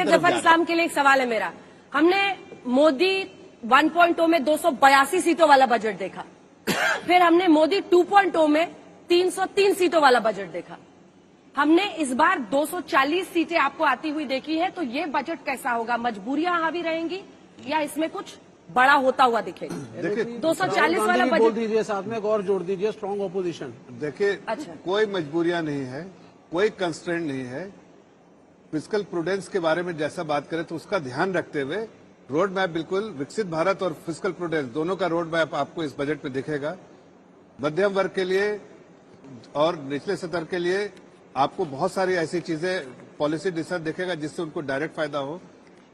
जफर इस्लाम के लिए एक सवाल है मेरा। हमने मोदी 1.0 में 282 सीटों वाला बजट देखा, फिर हमने मोदी 2.0 में 303 सीटों वाला बजट देखा। हमने इस बार 240 सीटें आपको आती हुई देखी है, तो ये बजट कैसा होगा? मजबूरियां हावी रहेंगी या इसमें कुछ बड़ा होता हुआ दिखेगा? 240 वाला बजट बोल दीजिए, साथ में एक और जोड़ दीजिए, स्ट्रांग ऑपोजिशन। देखिए, अच्छा, कोई मजबूरियां नहीं है, कोई कंस्ट्रेंट नहीं है। फिस्कल प्रूडेंस के बारे में जैसा बात करें तो उसका ध्यान रखते हुए रोड मैप बिल्कुल विकसित भारत और फिस्कल प्रूडेंस दोनों का रोड मैप आपको इस बजट में दिखेगा। मध्यम वर्ग के लिए और निचले स्तर के लिए आपको बहुत सारी ऐसी चीजें पॉलिसी डिसीजन दिखेगा जिससे उनको डायरेक्ट फायदा हो।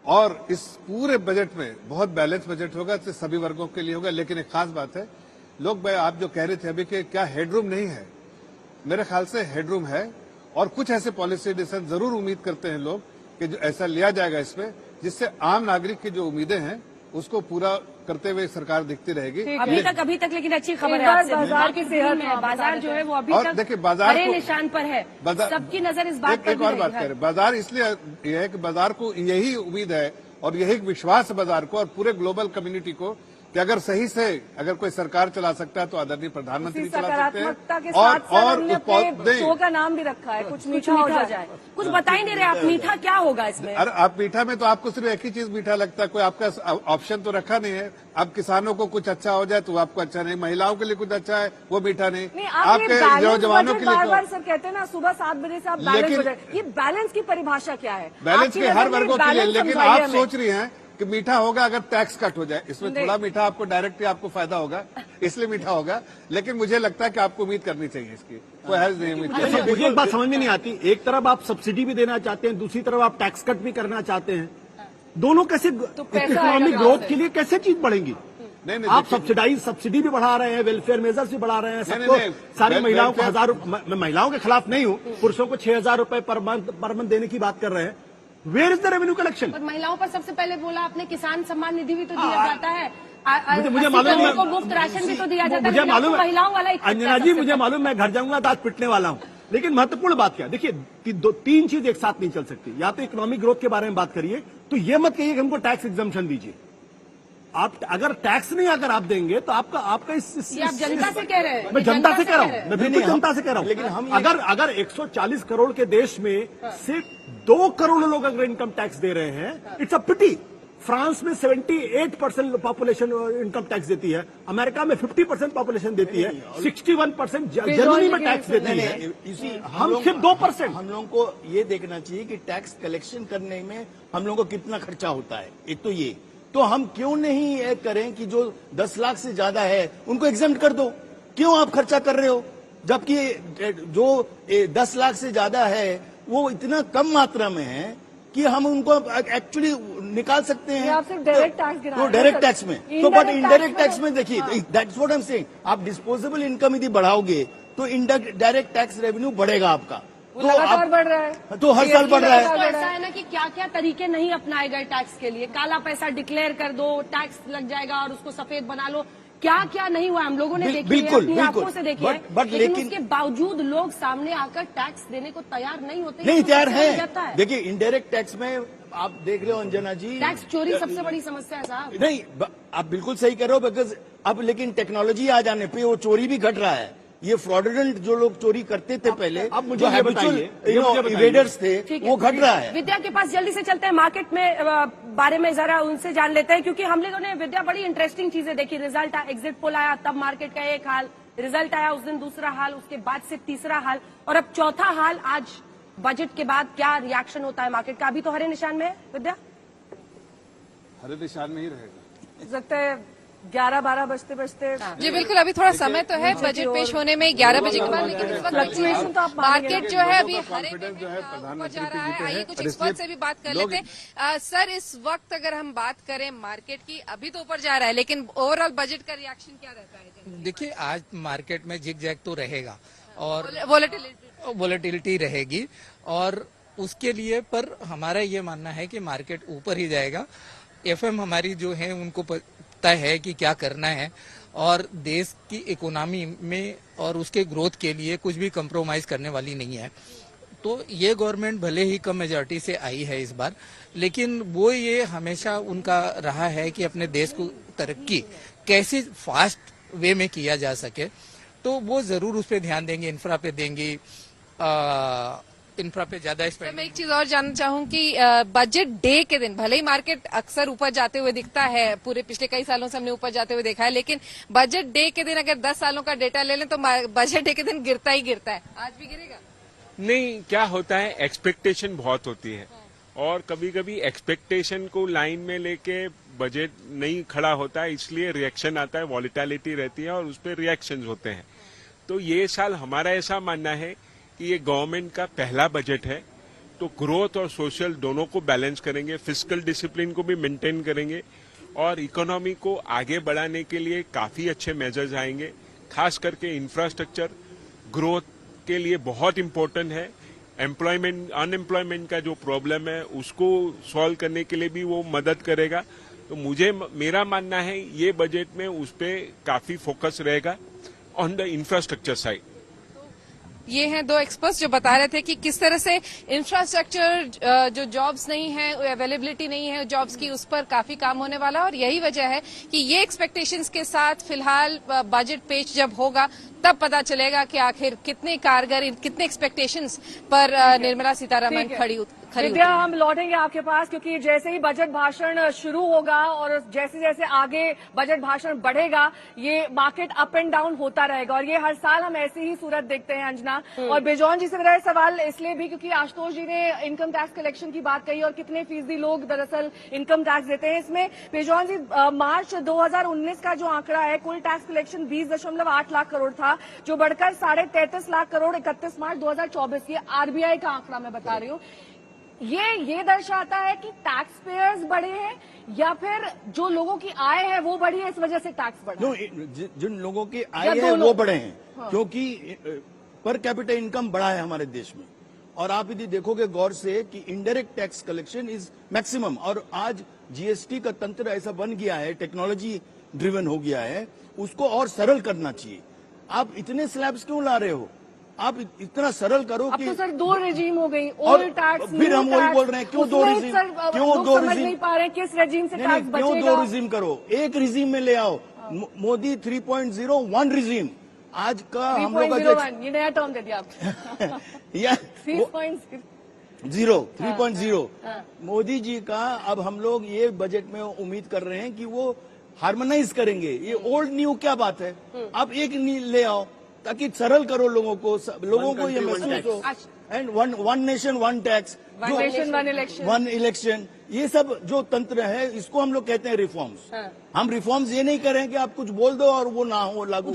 और इस पूरे बजट में बहुत बैलेंस बजट होगा, तो सभी वर्गों के लिए होगा। लेकिन एक खास बात है, लोग आप जो कह रहे थे अभी कि क्या हेडरूम नहीं है, मेरे ख्याल से हेडरूम है और कुछ ऐसे पॉलिसी डिसीजन जरूर उम्मीद करते हैं लोग कि जो ऐसा लिया जाएगा इसमें, जिससे आम नागरिक की जो उम्मीदें हैं उसको पूरा करते हुए सरकार दिखती रहेगी। अभी तक लेकिन अच्छी खबर है आपसे, बाजार की सेहत में बाजार जो है वो अभी तक देखिए बाजार हरे निशान पर है, सबकी नजर इस बात पर। एक और बात करें, बाजार इसलिए यह है कि बाजार को यही उम्मीद है और यही विश्वास है बाजार को और पूरे ग्लोबल कम्युनिटी को कि अगर सही से अगर कोई सरकार चला सकता है तो आदरणीय प्रधानमंत्री चला सकते हैं। और शो का नाम भी रखा है, कुछ मीठा हो जाए। कुछ बता ही नहीं रहे आप, मीठा क्या होगा इसमें? अरे आप मीठा में तो आपको सिर्फ एक ही चीज मीठा लगता है, कोई आपका ऑप्शन तो रखा नहीं है। अब किसानों को कुछ अच्छा हो जाए तो आपको अच्छा नहीं, महिलाओं के लिए कुछ अच्छा है वो मीठा नहीं, आपके नौजवानों के लिए। बार बार सर कहते हैं ना सुबह 7 बजे से आप बैलेंस बजट, ये बैलेंस की परिभाषा क्या है? बैलेंस के हर वर्गों के लिए, लेकिन आप सोच रही हैं कि मीठा होगा अगर टैक्स कट हो जाए, इसमें थोड़ा मीठा आपको डायरेक्टली आपको फायदा होगा, इसलिए मीठा होगा। लेकिन मुझे लगता है कि आपको उम्मीद करनी चाहिए इसकी, कोई हर्ज नहीं उम्मीद। मुझे एक बात समझ में नहीं आती, एक तरफ आप सब्सिडी भी देना चाहते हैं, दूसरी तरफ आप टैक्स कट भी करना चाहते हैं, दोनों कैसे इकोनॉमिक ग्रोथ के लिए कैसे चीज बढ़ेंगी? नहीं, आप सब्सिडी भी बढ़ा रहे हैं, वेलफेयर मेजर्स भी बढ़ा रहे हैं, सबको सारी महिलाओं को 1000, मैं महिलाओं के खिलाफ नहीं हूं, पुरुषों को 6000 रुपए पर मंथ देने की बात कर रहे हैं। Where is the revenue collection? और महिलाओं पर सबसे पहले बोला आपने किसान सम्मान निधि भी तो दिया जाता है, मुझे मालूम है, मुफ्त राशन भी तो दिया जाता है, मुझे मालूम है महिलाओं वाला। अंजना जी, मुझे मालूम, मैं घर जाऊंगा तो आज पिटने वाला हूं। लेकिन महत्वपूर्ण बात क्या, देखिए 3 चीज एक साथ नहीं चल सकती। या तो इकोनॉमिक ग्रोथ के बारे में बात करिए, तो ये मत कहिए कि हमको टैक्स एग्जम्पशन दीजिए। आप अगर टैक्स नहीं अगर आप देंगे तो आपका आप जनता से कह रहे हैं? मैं जनता से कह रहा हूं, मैं बिल्कुल जनता से कह रहा हूं। लेकिन हम अगर 140 करोड़ के देश में सिर्फ 2 करोड़ लोग अगर इनकम टैक्स दे रहे हैं, इट्स अ पिटी। फ्रांस में 78% पॉपुलेशन इनकम टैक्स देती है, अमेरिका में 50% पॉपुलेशन देती है, 61% जर्मनी में टैक्स देती है, हम सिर्फ 2%। हम लोगों को ये देखना चाहिए कि टैक्स कलेक्शन करने में हम लोगों को कितना खर्चा होता है। एक तो ये, तो हम क्यों नहीं ये करें कि जो 10 लाख से ज्यादा है उनको एग्जम्प्ट कर दो? क्यों आप खर्चा कर रहे हो, जबकि जो 10 लाख से ज्यादा है वो इतना कम मात्रा में है कि हम उनको एक्चुअली निकाल सकते हैं। आप सिर्फ डायरेक्ट टैक्स गिरा रहे हैं, डायरेक्ट टैक्स में तो, बट इनडायरेक्ट टैक्स में देखिए, that's what I am saying, आप डिस्पोजेबल इनकम यदि बढ़ाओगे तो डायरेक्ट टैक्स रेवेन्यू बढ़ेगा आपका, तो लगातार बढ़ रहा है, तो हर साल बढ़ रहा है। तो ऐसा है ना कि क्या क्या तरीके नहीं अपनाए गए टैक्स के लिए? काला पैसा डिक्लेयर कर दो, टैक्स लग जाएगा और उसको सफेद बना लो, क्या क्या नहीं हुआ हम लोगों ने देखी है, अपनी आंखों से देखी है। लेकिन उसके बावजूद लोग सामने आकर टैक्स देने को तैयार नहीं होते, नहीं तैयार है। देखिए इनडायरेक्ट टैक्स में आप देख रहे हो अंजना जी, टैक्स चोरी सबसे बड़ी समस्या है साहब। नहीं, आप बिल्कुल सही कह रहे हो, बिकॉज अब लेकिन टेक्नोलॉजी आ जाने पे वो चोरी भी घट रहा है। ये फ्रॉडुलेंट जो लोग चोरी करते थे पहले, अब मुझे जो हैबिचुअल इवेडर्स थे, वो घट रहा है। विद्या के पास जल्दी से चलते हैं, मार्केट में बारे में जरा उनसे जान लेते हैं, क्योंकि हम लोगों ने विद्या बड़ी इंटरेस्टिंग चीजें देखी। रिजल्ट एग्जिट पोल आया तब मार्केट का एक हाल, रिजल्ट आया उस दिन दूसरा हाल, उसके बाद से तीसरा हाल और अब चौथा हाल। आज बजट के बाद क्या रिएक्शन होता है मार्केट का? अभी तो हरे निशान में है विद्या, हरे निशान में ही रहेगा। लगता है 11-12 बजते जी बिल्कुल, अभी थोड़ा समय तो है बजट पेश होने में 11 बजे के बाद, लेकिन इस वक्त तो मार्केट जो है अभी हरे जो है प्रधानमंत्री जा रहा है। की आइए कुछ एक्सपर्ट से भी बात कर लेते हैं। सर, इस वक्त अगर हम बात करें मार्केट की, अभी तो ऊपर जा रहा है, लेकिन ओवरऑल बजट का रिएक्शन क्या रहता है? देखिए, आज मार्केट में जिग जैग तो रहेगा और वोलेटिलिटी रहेगी, और उसके लिए पर हमारा ये मानना है कि मार्केट ऊपर ही जाएगा। एफएम हमारी जो है उनको पता है कि क्या करना है, और देश की इकोनॉमी में और उसके ग्रोथ के लिए कुछ भी कंप्रोमाइज करने वाली नहीं है। तो ये गवर्नमेंट भले ही कम मेजॉरिटी से आई है इस बार, लेकिन वो ये हमेशा उनका रहा है कि अपने देश को तरक्की कैसे फास्ट वे में किया जा सके, तो वो जरूर उस पर ध्यान देंगे, इंफ्रा पे देंगी, इंफ्रा पे ज्यादा मैं स्पेंड। एक चीज और जानना चाहूँ कि बजट डे के दिन भले ही मार्केट अक्सर ऊपर जाते हुए दिखता है, पूरे पिछले कई सालों से हमने ऊपर जाते हुए देखा है, लेकिन बजट डे के दिन अगर 10 सालों का डेटा ले लें तो बजट डे के दिन गिरता ही गिरता है। आज भी गिरेगा? नहीं, क्या होता है, एक्सपेक्टेशन बहुत होती है और कभी कभी एक्सपेक्टेशन को लाइन में लेके बजट नहीं खड़ा होता है, इसलिए रिएक्शन आता है, वॉलेटिलिटी रहती है और उस पर रिएक्शंस होते हैं। तो ये साल हमारा ऐसा मानना है कि ये गवर्नमेंट का पहला बजट है, तो ग्रोथ और सोशल दोनों को बैलेंस करेंगे, फिस्कल डिसिप्लिन को भी मेंटेन करेंगे और इकोनॉमी को आगे बढ़ाने के लिए काफी अच्छे मेजर्स आएंगे। खास करके इंफ्रास्ट्रक्चर ग्रोथ के लिए बहुत इम्पोर्टेंट है। एम्प्लॉयमेंट, अनएम्प्लॉयमेंट का जो प्रॉब्लम है उसको सॉल्व करने के लिए भी वो मदद करेगा। तो मेरा मानना है ये बजट में उस पर काफी फोकस रहेगा ऑन द इंफ्रास्ट्रक्चर साइड। ये हैं दो एक्सपर्ट्स जो बता रहे थे कि किस तरह से इंफ्रास्ट्रक्चर, जो जॉब्स नहीं है, अवेलेबिलिटी नहीं है जॉब्स की, उस पर काफी काम होने वाला है और यही वजह है कि ये एक्सपेक्टेशंस के साथ फिलहाल बजट पेश जब होगा तब पता चलेगा कि आखिर कितने कारगर, कितने एक्सपेक्टेशंस पर निर्मला सीतारमण खड़ी विद्या, हम लौटेंगे आपके पास क्योंकि जैसे ही बजट भाषण शुरू होगा और जैसे जैसे आगे बजट भाषण बढ़ेगा ये मार्केट अप एंड डाउन होता रहेगा और ये हर साल हम ऐसे ही सूरत देखते हैं। अंजना और बेजौन जी से मेरा सवाल इसलिए भी क्योंकि आशुतोष जी ने इनकम टैक्स कलेक्शन की बात कही और कितने फीसदी लोग दरअसल इनकम टैक्स देते हैं। इसमें बेजौन जी, मार्च 2019 का जो आंकड़ा है, कुल टैक्स कलेक्शन 20.8 लाख करोड़ था, जो बढ़कर 33.5 लाख करोड़ 31 मार्च 2024, ये आरबीआई का आंकड़ा मैं बता रही हूँ। ये दर्शाता है कि टैक्स पेयर्स बढ़े हैं या फिर जो लोगों की आय है वो बढ़ी है, इस वजह से टैक्स बढ़ा है? जिन लोगों की आय है वो बढ़े हैं, क्योंकि पर कैपिटा इनकम बढ़ा है हमारे देश में। और आप यदि देखोगे गौर से कि indirect tax collection is maximum, और आज जीएसटी का तंत्र ऐसा बन गया है, टेक्नोलॉजी ड्रिवन हो गया है, उसको और सरल करना चाहिए। आप इतने स्लैब्स क्यों ला रहे हो? आप इतना सरल करो अब कि तो सर दो रेजीम हो गई, और ओल्ड टैक्स, फिर हम वही बोल रहे हैं, क्यों दो रेजीम, क्यों दो समझ नहीं पा रहे हैं किस रेजीम से टैक्स बचेगा। क्यों दो रेजीम करो, एक रेजीम में ले आओ। मोदी 3.0 वन रेजीम आज का हम लोग का, ये नया टर्म दे दिया आपने 3.0 मोदी जी का। अब हम लोग ये बजट में उम्मीद कर रहे हैं कि वो हार्मोनाइज करेंगे। ये ओल्ड न्यू क्या बात है, आप एक ले आओ ताकि सरल करो लोगों को ये महसूस हो। And one nation one tax, one election, ये सब जो तंत्र है इसको हम लोग कहते हैं रिफॉर्म्स। हम रिफॉर्म्स ये नहीं करें कि आप कुछ बोल दो और वो ना हो लागू।